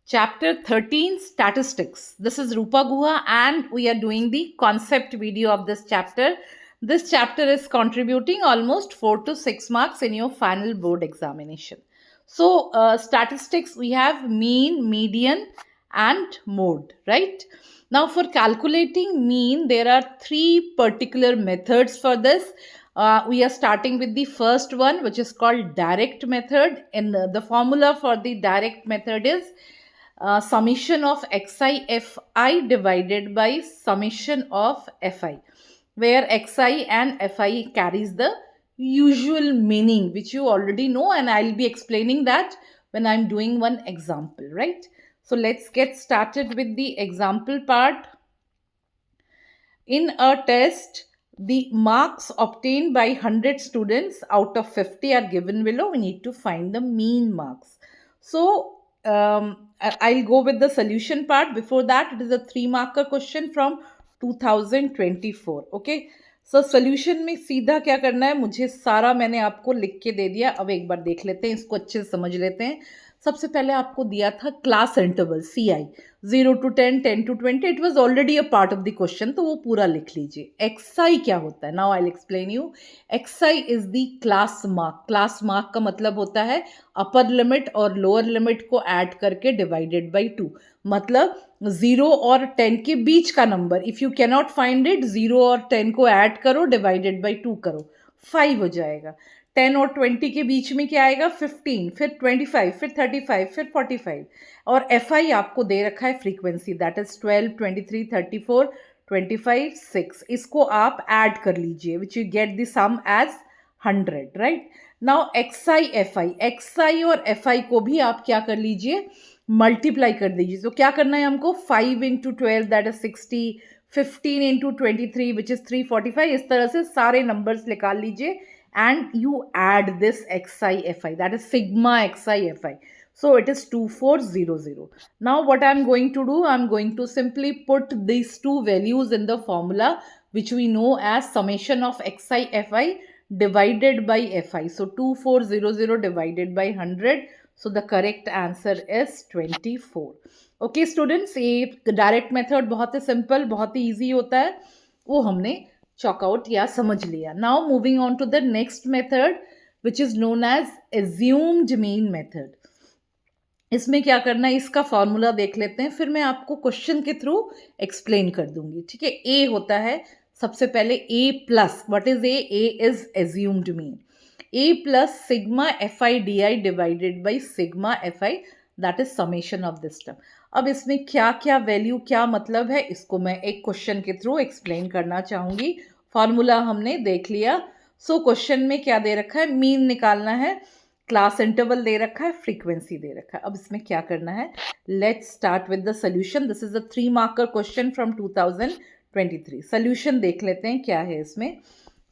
Chapter 13, Statistics. This is Rupa Guha and we are doing the concept video of this chapter. This chapter is contributing almost 4 to 6 marks in your final board examination. So, statistics, we have mean, median and mode, right? Now, for calculating mean, there are 3 particular methods for this. We are starting with the first one, which is called direct method. And the formula for the direct method is summation of xi fi divided by summation of fi, where xi and fi carries the usual meaning, which you already know, and I'll be explaining that when I'm doing one example, right? So let's get started with the example part. In a test, the marks obtained by 100 students out of 50 are given below. We need to find the mean marks. So, I'll go with the solution part. Before that, it is a 3-marker question from 2024. Okay. So solution में सीधा क्या करना है, मुझे सारा मैंने आपको लिख के दे दिया. अब एक बार देख लेते हैं, इसको अच्छे से समझ लेते हैं. सबसे पहले आपको दिया था class interval CI 0 to 10, 10 to 20. It was already a part of the question, तो वो पूरा लिख लीजिए. एक्सआई क्या होता है, now I will explain you. XI is the class mark. Class mark का मतलब होता है अपर लिमिट और लोअर लिमिट को ऐड करके डिवाइडेड बाई 2. मतलब 0 और 10 के बीच का number. If you cannot find it, 0 और 10 को ऐड करो, डिवाइडेड बाई 2 करो, 5 हो जाएगा. 10 और 20 के बीच में क्या आएगा, 15, फिर 25, फिर 35, फिर 45. और FI आपको दे रखा है फ्रीक्वेंसी, दैट इज 12, 23, 34, 25, 6. इसको आप ऐड कर लीजिए, which you get the sum as 100, right? Now XI FI, XI और FI को भी आप क्या कर लीजिए, मल्टीप्लाई कर दीजिए. तो क्या करना है हमको, 5 into 12 that is 60, 15 into 23 which is 345. इस तरह से सारे नंबर्स निकाल लीजिए and you add this xi fi, that is sigma xi fi. So it is 2400. Now what I am going to do, I am going to simply put these two values in the formula which we know as summation of xi fi divided by fi. So 2400 divided by 100. So the correct answer is 24. Okay students, ये direct method बहुत ही simple, बहुत ही easy होता है, वो हमने chalk out या समझ लिया. Now moving on to the next method which is known as assumed mean method. इसमें क्या करना है, इसका फॉर्मूला देख लेते हैं, फिर मैं आपको क्वेश्चन के थ्रू एक्सप्लेन कर दूंगी. ठीक है, ए होता है सबसे पहले A plus, what is A is assumed mean. A plus sigma FI DI divided by sigma FI, that is summation of this term. अब इसमें क्या क्या वैल्यू, क्या मतलब है, इसको मैं एक क्वेश्चन के थ्रू एक्सप्लेन करना चाहूँगी. फॉर्मूला हमने देख लिया. सो क्वेश्चन में क्या दे रखा है, मीन निकालना है, क्लास इंटरवल दे रखा है, फ्रीक्वेंसी दे रखा है. अब इसमें क्या करना है, let's start with the solution. This is a 3-marker question from 2023. Solution देख लेते हैं क्या है इसमें.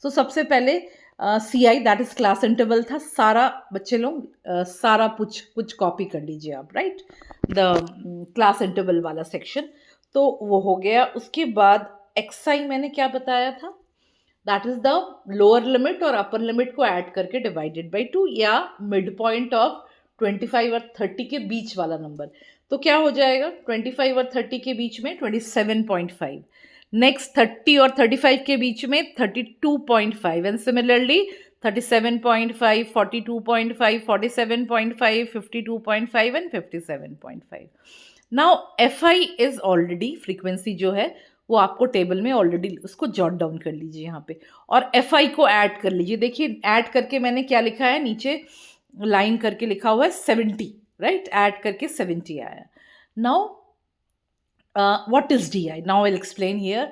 सो सबसे पहले CI that is class interval था. सारा बच्चे लोग सारा कुछ कॉपी कर लीजिए आप, राइट, द क्लास इंटरवल वाला सेक्शन. तो वो हो गया. उसके बाद XI मैंने क्या बताया था, that is the lower limit और अपर लिमिट को ऐड करके डिवाइडेड बाई 2, या मिड पॉइंट ऑफ 25 और 30 के बीच वाला नंबर. तो क्या हो जाएगा, 25 और 30 के बीच में 27.5. नेक्स्ट 30 और 35 के बीच में 32.5, and similarly 37.5, 42.5, 47.5, 52.5 and 57.5. Now FI is already, frequency जो है वो आपको टेबल में ऑलरेडी, उसको जॉट डाउन कर लीजिए यहाँ पे, और FI को ऐड कर लीजिए. देखिए ऐड करके मैंने क्या लिखा है, नीचे लाइन करके लिखा हुआ है 70, राइट, ऐड करके 70 आया. Now what is DI? Now I'll explain here.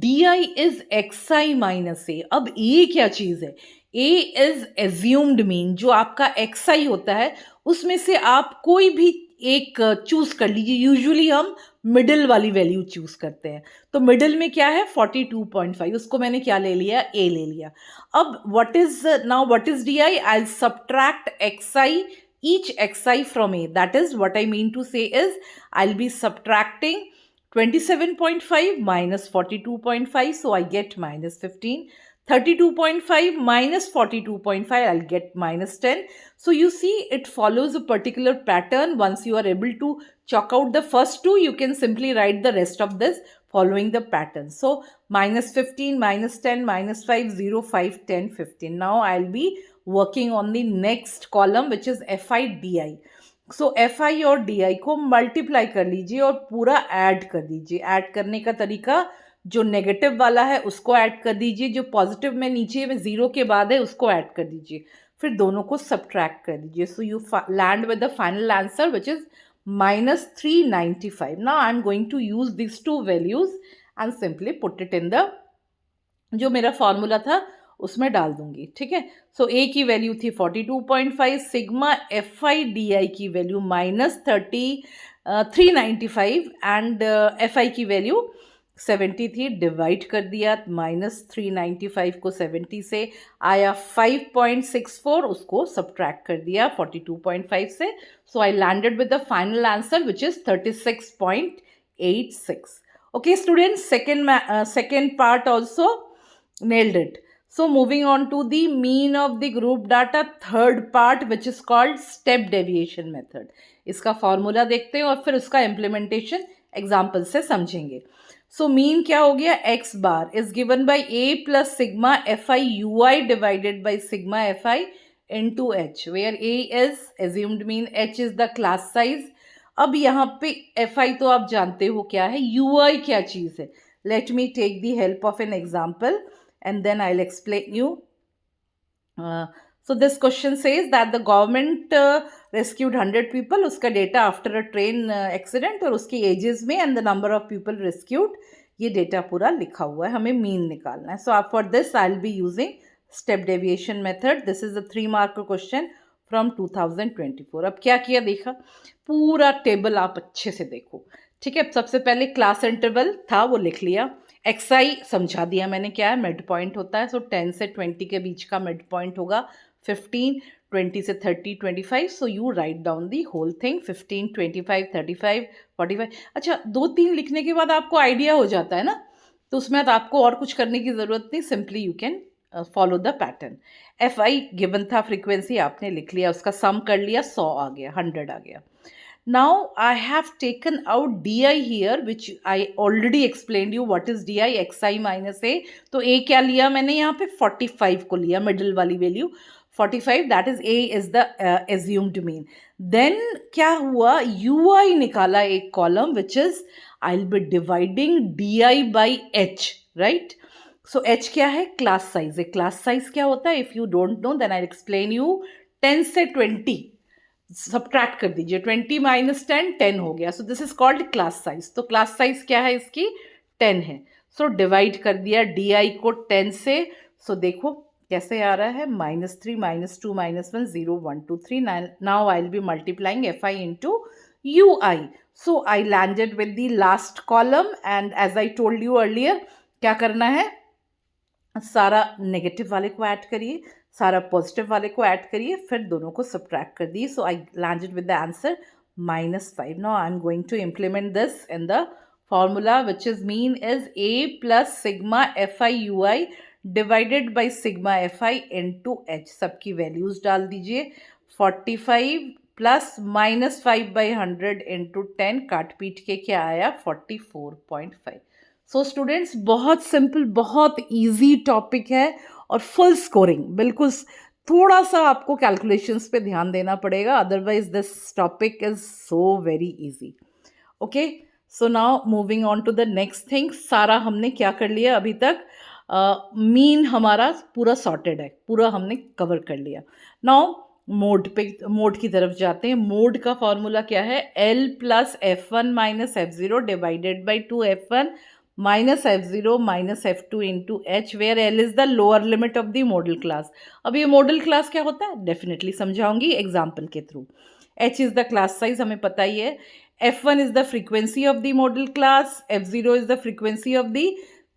DI is XI minus A. अब A क्या चीज़ है, A is assumed mean. जो आपका XI होता है उसमें से आप कोई भी एक चूज कर लीजिए. यूजुअली हम मिडिल वाली वैल्यू चूज करते हैं. तो मिडिल में क्या है, 42.5, उसको मैंने क्या ले लिया, A ले लिया. अब what is DI? I'll subtract XI, each XI from A. That is what I mean to say is I'll be subtracting 27.5 minus 42.5, so I get minus 15. 32.5 minus 42.5, I'll get minus 10. So you see, it follows a particular pattern. Once you are able to chalk out the first two, you can simply write the rest of this following the pattern. So minus 15, minus 10, minus 5, 0, 5, 10, 15. Now I'll be working on the next column, which is FI DI. So F I और D I को multiply कर लीजिए और पूरा add कर दीजिए. Add करने का तरीका, जो नेगेटिव वाला है उसको ऐड कर दीजिए, जो पॉजिटिव में नीचे में जीरो के बाद है उसको ऐड कर दीजिए, फिर दोनों को सब्ट्रैक्ट कर दीजिए. So you land with the final answer which is minus 395. Now I am going to use these two values and simply put it in the, जो मेरा फॉर्मूला था उसमें डाल दूंगी. ठीक है. सो ए की वैल्यू थी 42.5, sigma F I D I की वैल्यू -395 एंड एफ आई की वैल्यू 70 थी. डिवाइड कर दिया, -395 को 70 से आया 5.64, उसको सब्ट्रैक्ट कर दिया 42.5 से. So I landed with the final answer which is 36.86. Okay students, second part also nailed it. So moving on to the mean of the group data, third part which is called step deviation method. इसका formula देखते हैं और फिर उसका implementation example से समझेंगे. So mean क्या हो गया, x bar is given by a plus sigma F I you I divided by sigma F I into h, where a is assumed mean, h is the class size. अब यहाँ पे F I तो आप जानते हो क्या है, you आई क्या चीज़ है. Let me take the help of an example and then I'll explain you. So this question says that the government rescued 100 people, उसका data after a train accident और उसकी ages में and the number of people rescued, ये data पूरा लिखा हुआ है, हमें mean निकालना है. So for this I'll be using step deviation method. This is a 3-mark question from 2024. अब क्या किया देखा, पूरा टेबल आप अच्छे से देखो. ठीक है. सबसे पहले क्लास इंटरवल था वो लिख लिया, एक्स आई समझा दिया मैंने क्या है, मिड पॉइंट होता है. सो 10 से 20 के बीच का मिड पॉइंट होगा 15, 20 से 30 25. So you write down the whole thing, 15, 25, 35, 45. अच्छा, 2-3 लिखने के बाद आपको आइडिया हो जाता है ना, तो उसमें आपको और कुछ करने की ज़रूरत नहीं, simply you can follow the pattern. F I given था, फ्रीक्वेंसी आपने लिख लिया, उसका सम कर लिया, 100 आ गया, 100 आ गया. Now I have taken out di here, which I already explained you what is di, xi minus a. तो a क्या लिया मैंने यहाँ पे, 45 को लिया, मिडिल वाली value 45, that is a is the assumed mean. Then क्या हुआ, ui निकाला एक column which is I'll be dividing di by h, right? So h क्या है, क्लास साइज है. क्लास साइज क्या होता है, if you don't know then I'll explain you. 10 से 20 सब्ट्रैक्ट कर दीजिए, 20 माइनस 10, 10 हो गया. So this is called class size. तो क्लास साइज क्या है इसकी, 10 है. सो डिवाइड कर दिया डी आई को 10 से. सो देखो कैसे आ रहा है, -3, -2, -1, 0, 1, 2, 3. Now I will be multiplying f I into u i. So I landed with the last column and as I told you earlier, क्या करना है, सारा नेगेटिव वाले को ऐड करिए, सारा पॉजिटिव वाले को ऐड करिए, फिर दोनों को सब्ट्रैक्ट कर दिए. So I landed with the answer -5. Now I am going to implement this in the formula which is mean is a plus sigma F I you I divided by sigma F I into H. सबकी values डाल दीजिए, 45 plus -5/100 into 10, काट पीट के क्या आया, 44.5. So students, बहुत simple, बहुत ईजी टॉपिक है और फुल स्कोरिंग. बिल्कुल थोड़ा सा आपको कैलकुलेशंस पे ध्यान देना पड़ेगा, otherwise this topic is so very easy. Okay, so now moving on to the next thing. सारा हमने क्या कर लिया अभी तक, मीन हमारा पूरा सॉर्टेड है, पूरा हमने कवर कर लिया. नाउ मोड की तरफ जाते हैं. मोड का फॉर्मूला क्या है, L plus F1 minus F0 divided by 2F1 minus f0 minus f2 into h, where l is the lower limit of the model class. अब ये मॉडल क्लास क्या होता है, डेफिनेटली समझाऊंगी एग्जाम्पल के through. h is the class size, हमें पता ही है. f1 is the frequency of the modal class, f0 is the frequency of the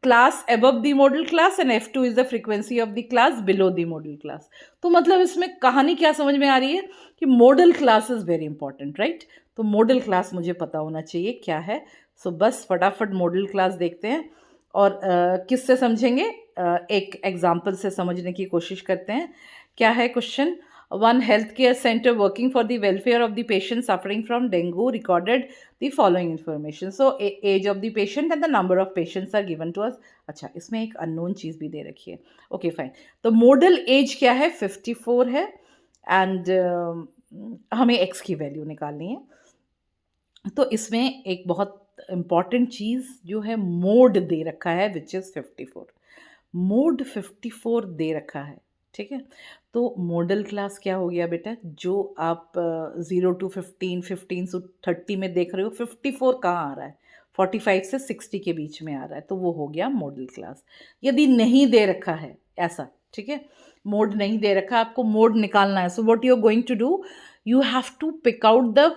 class above the model class and f2 is the frequency of the class below the model class. तो मतलब इसमें कहानी क्या समझ में आ रही है कि model class is very important, right? तो मॉडल क्लास मुझे पता होना चाहिए क्या है. सो बस फटाफट मॉडल क्लास देखते हैं और किससे समझेंगे? एक एग्जाम्पल से समझने की कोशिश करते हैं। क्या है question? One health care center working for the welfare of the patient suffering from dengue recorded the following information. So age of the patient and the number of patients are given to us. अच्छा, इसमें एक unknown चीज़ भी दे रखी है। Okay fine. तो modal age क्या है? 54 है। एंड हमें एक्स की वैल्यू निकालनी है। तो इसमें एक बहुत इम्पॉर्टेंट चीज़ जो है, मोड दे रखा है विच इज़ 54। मोड 54 दे रखा है, ठीक है। तो मॉडल क्लास क्या हो गया बेटा? जो आप 0 to 15, 15 to 30 में देख रहे हो, 54 कहाँ आ रहा है? 45 से 60 के बीच में आ रहा है, तो वो हो गया मॉडल क्लास। यदि नहीं दे रखा है ऐसा, ठीक है, मोड नहीं दे रखा, आपको मोड निकालना है, so what you are going to do, you have to pick out the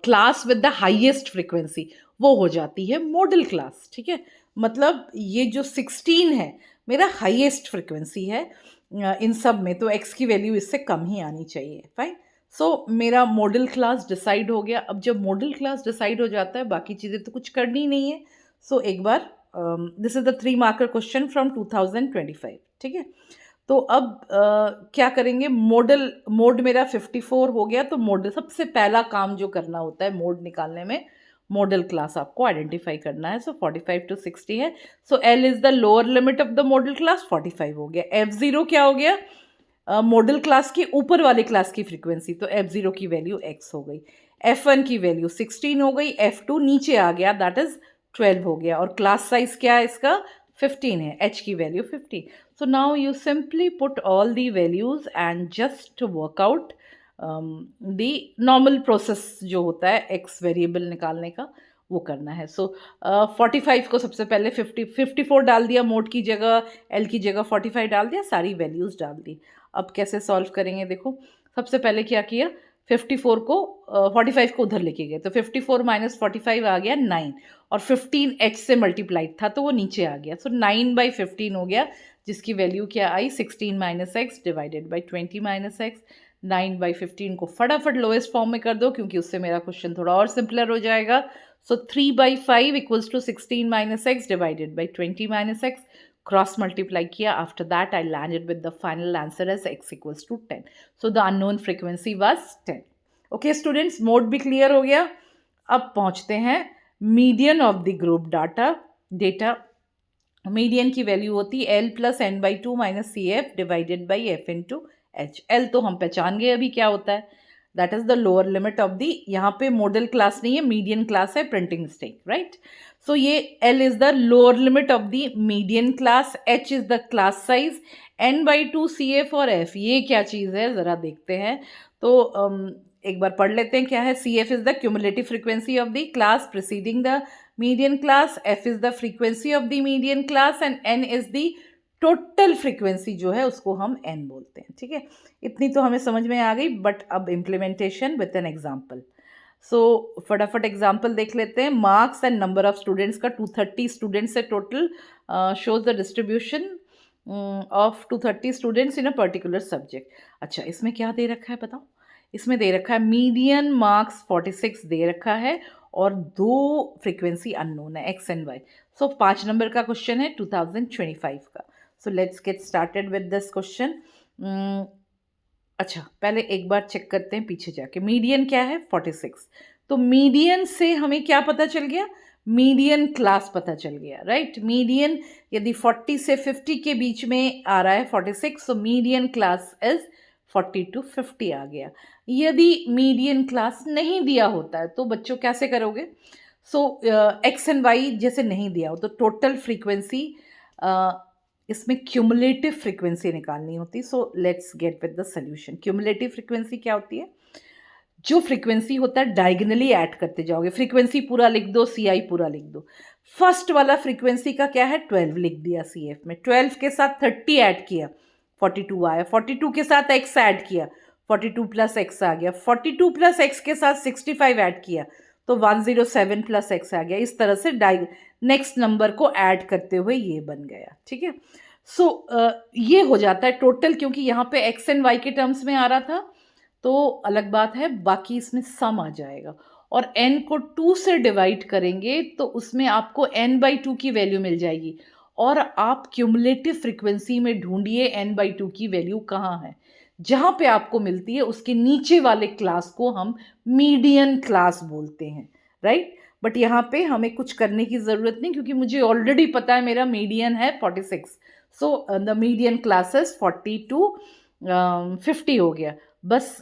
class with the highest frequency, वो हो जाती है मॉडल क्लास, ठीक है। मतलब ये जो 16 है मेरा हाईएस्ट फ्रिक्वेंसी है इन सब में, तो एक्स की वैल्यू इससे कम ही आनी चाहिए। फाइन। सो मेरा मॉडल क्लास डिसाइड हो गया। अब जब मॉडल क्लास डिसाइड हो जाता है, बाकी चीज़ें तो कुछ करनी ही नहीं है। सो एक बार this is the 3 marker question from 2025, ठीक है। तो अब क्या करेंगे? मोड मेरा 54 हो गया, तो मॉडल सबसे पहला काम जो करना होता है मोड निकालने में, मॉडल क्लास आपको आइडेंटिफाई करना है। सो 45 to 60 है। So L is the lower limit of the modal class, 45 हो गया। F0 क्या हो गया? मॉडल क्लास की ऊपर वाले क्लास की फ्रीक्वेंसी, तो F0 की वैल्यू x हो गई। F1 की वैल्यू 16 हो गई। F2 नीचे आ गया, दैट इज 12 हो गया। और क्लास साइज क्या है इसका? 15 है। h की value 15। So now you simply put all the values and just work out the normal process जो होता है एक्स वेरिएबल निकालने का, वो करना है। सो 45 को सबसे पहले 54 डाल दिया मोड की जगह, एल की जगह 45 डाल दिया, सारी वैल्यूज़ डाल दी। अब कैसे सॉल्व करेंगे? देखो, सबसे पहले क्या किया, 54 को 45 को उधर लेके गए, तो 54 माइनस 45 आ गया 9, और 15 एच से मल्टीप्लाइड था तो वो नीचे आ गया। सो 9/15 हो गया, जिसकी वैल्यू क्या आई? 16 minus x divided by 20 minus x. 9/15 को फटाफट लोएस्ट फॉर्म में कर दो, क्योंकि उससे मेरा क्वेश्चन थोड़ा और सिंपलर हो जाएगा। So 3/5 equals to 16 minus x divided by 20 minus x. Cross multiply किया, after that I landed with the final answer as x equals to 10। So the unknown frequency was 10। Okay students, mode भी clear हो गया। अब पहुंचते हैं median of the group data. Median की value होती है L plus n/2 minus CF divided by F into H. L तो हम पहचान गए अभी क्या होता है, that is the lower limit of the, यहाँ पे मॉडल क्लास नहीं है, मीडियन क्लास है, प्रिंटिंग मिस्टेक, राइट। सो ये L is the lower limit of the median class, H is the class size, n/2 CF और F ये क्या चीज़ है ज़रा देखते हैं। तो एक बार पढ़ लेते हैं क्या है। CF is the cumulative frequency of the class preceding the median class, F is the frequency of the median class and N is the total frequency जो है उसको हम n बोलते हैं, ठीक है। इतनी तो हमें समझ में आ गई, बट अब इम्प्लीमेंटेशन विथ एन एग्जाम्पल। सो फटाफट एग्जाम्पल देख लेते हैं। Marks and number of students का 230 स्टूडेंट्स है total, shows the distribution of 230 students in a particular subject. अच्छा, इसमें क्या दे रखा है बताओ? इसमें दे रखा है मीडियन मार्क्स 46 दे रखा है, और 2 फ्रीक्वेंसी अननोन है x and y। So 5 number का क्वेश्चन है 2025 का। So let's get started with this question. अच्छा, पहले एक बार चेक करते हैं पीछे जाके, मीडियन क्या है? 46। तो मीडियन से हमें क्या पता चल गया? मीडियन क्लास पता चल गया, राइट। मीडियन यदि 40 से 50 के बीच में आ रहा है 46, so median class is 40 to 50 आ गया। यदि मीडियन क्लास नहीं दिया होता है तो बच्चों कैसे करोगे? सो एक्स एंड वाई जैसे नहीं दिया हो तो टोटल फ्रीक्वेंसी, इसमें क्यूमुलेटिव फ्रीक्वेंसी निकालनी होती। So let's get with the solution. Cumulative frequency क्या होती है? जो फ्रीक्वेंसी होता है डायगनली ऐड करते जाओगे, फ्रीक्वेंसी पूरा लिख दो, CI पूरा लिख दो। फर्स्ट वाला फ्रीक्वेंसी का क्या है? 12 लिख दिया CF में, 12 के साथ 30 ऐड किया, 42 आया, 42 के साथ x ऐड किया, 42 प्लस x आ गया, 42 प्लस x के साथ 65 ऐड किया तो 107 प्लस x आ गया। इस तरह से नेक्स्ट नंबर को ऐड करते हुए ये बन गया, ठीक है। सो ये हो जाता है टोटल, क्योंकि यहाँ पे x एंड y के टर्म्स में आ रहा था तो अलग बात है, बाकी इसमें सम आ जाएगा। और n को 2 से डिवाइड करेंगे तो उसमें आपको n/2 की वैल्यू मिल जाएगी। और आप क्यूमुलेटिव फ्रीक्वेंसी में ढूंढिए n/2 की वैल्यू कहाँ है। जहाँ पे आपको मिलती है उसके नीचे वाले क्लास को हम मीडियन क्लास बोलते हैं, राइट। बट यहाँ पे हमें कुछ करने की ज़रूरत नहीं, क्योंकि मुझे ऑलरेडी पता है मेरा मीडियन है 46। So the median classes 40 to 50 हो गया। बस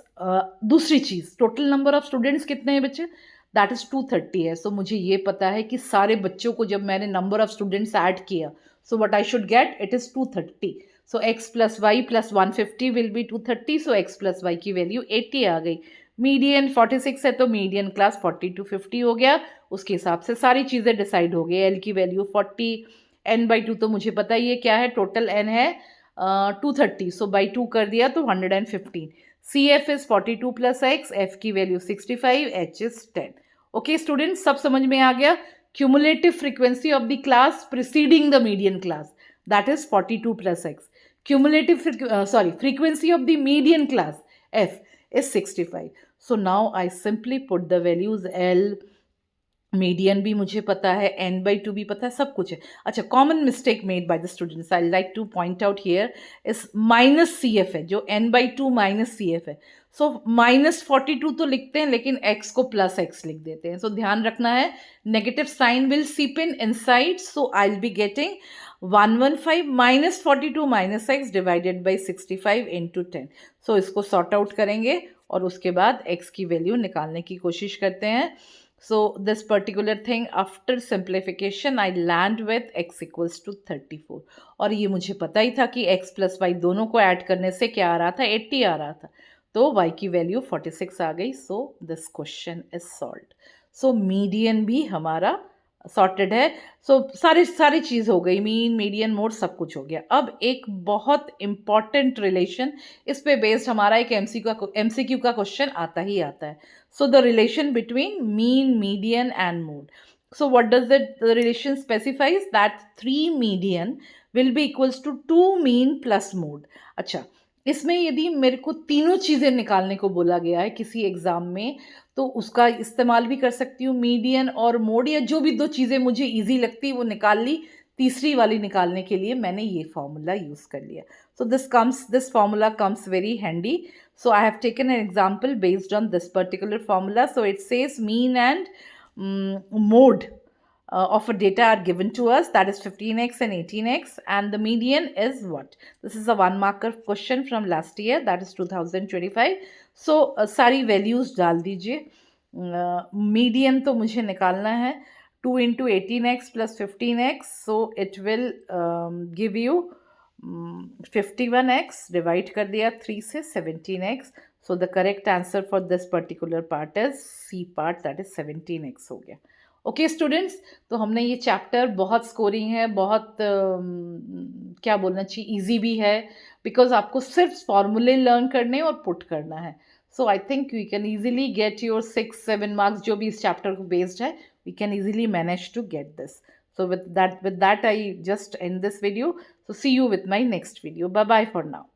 दूसरी चीज़, टोटल नंबर ऑफ स्टूडेंट्स कितने हैं बच्चे, दैट इज़ 230 है। सो मुझे ये पता है कि सारे बच्चों को जब मैंने नंबर ऑफ स्टूडेंट्स ऐड किया, so what I should get, it is 230। So x plus y plus 150 will be 230। So x plus y की वैल्यू 80 आ गई। मीडियन 46 है तो मीडियन क्लास 40 to 50 हो गया। उसके हिसाब से सारी चीज़ें डिसाइड हो गई। l की वैल्यू 40, n/2 तो मुझे पता ही है क्या है, टोटल n है 230। सो बाई 2 कर दिया तो 115। CF is 42 plus x, f की value 65, h is 10। Okay students, सब समझ में आ गया। Cumulative frequency of the class preceding the median class, that is 42 plus x। Cumulative frequency of the median class, f, is 65. So now I simply put the values L, median भी मुझे पता है, n/2 भी पता है, सब कुछ है। अच्छा, common mistake made by the students I like two point out here is -CF है, जो n/2 -CF है। सो -42 तो लिखते हैं लेकिन x को +x लिख देते हैं। सो ध्यान रखना है, नेगेटिव साइन विल सीप in inside. So I will be getting 115 -42 -x divided by 65 into 10। सो इसको सॉर्ट आउट करेंगे और उसके बाद x की वैल्यू निकालने की कोशिश करते हैं। So this particular thing, after simplification I land with x equals to 34। और ये मुझे पता ही था कि x प्लस वाई दोनों को ऐड करने से क्या आ रहा था, 80 आ रहा था। तो y की वैल्यू 46 आ गई। So this question is solved. So median भी हमारा सॉर्टेड है। सो सारी चीज़ हो गई, मीन मीडियन मोड सब कुछ हो गया। अब एक बहुत इंपॉर्टेंट रिलेशन, इस पे बेस्ड हमारा एक MCQ का क्वेश्चन आता ही आता है। So the relation between mean, median and mode. So what does the relation specifies? That 3 median will be equals to 2 mean plus mode. अच्छा, इसमें यदि मेरे को तीनों चीज़ें निकालने को बोला गया है किसी एग्ज़ाम में, तो उसका इस्तेमाल भी कर सकती हूँ, मीडियन और मोड, या जो भी दो चीज़ें मुझे ईजी लगती वो निकाल ली। तीसरी वाली निकालने के लिए मैंने ये फॉर्मूला यूज़ कर लिया। So this formula comes very handy. So I have taken an example based on this particular formula. So it says mean and mode of a data are given to us, that is 15x and 18x, and the median is what? This is a 1-marker question from last year, that is 2025. So सारी values डाल दीजिए। median तो मुझे निकालना है 2 into 18x plus 15x, so it will give you 51x, divide कर दिया 3 से 17x। So the correct answer for this particular part is c part, that is 17x हो गया। ओके स्टूडेंट्स, तो हमने ये चैप्टर बहुत स्कोरिंग है, बहुत क्या बोलना चाहिए, इजी भी है, बिकॉज आपको सिर्फ फॉर्मूले लर्न करने और पुट करना है। So I think you can easily get your 6-7 marks, जो भी इस चैप्टर को बेस्ड है, we can easily manage to get this. So with that I just end this video. So see you with my next video. Bye bye for now.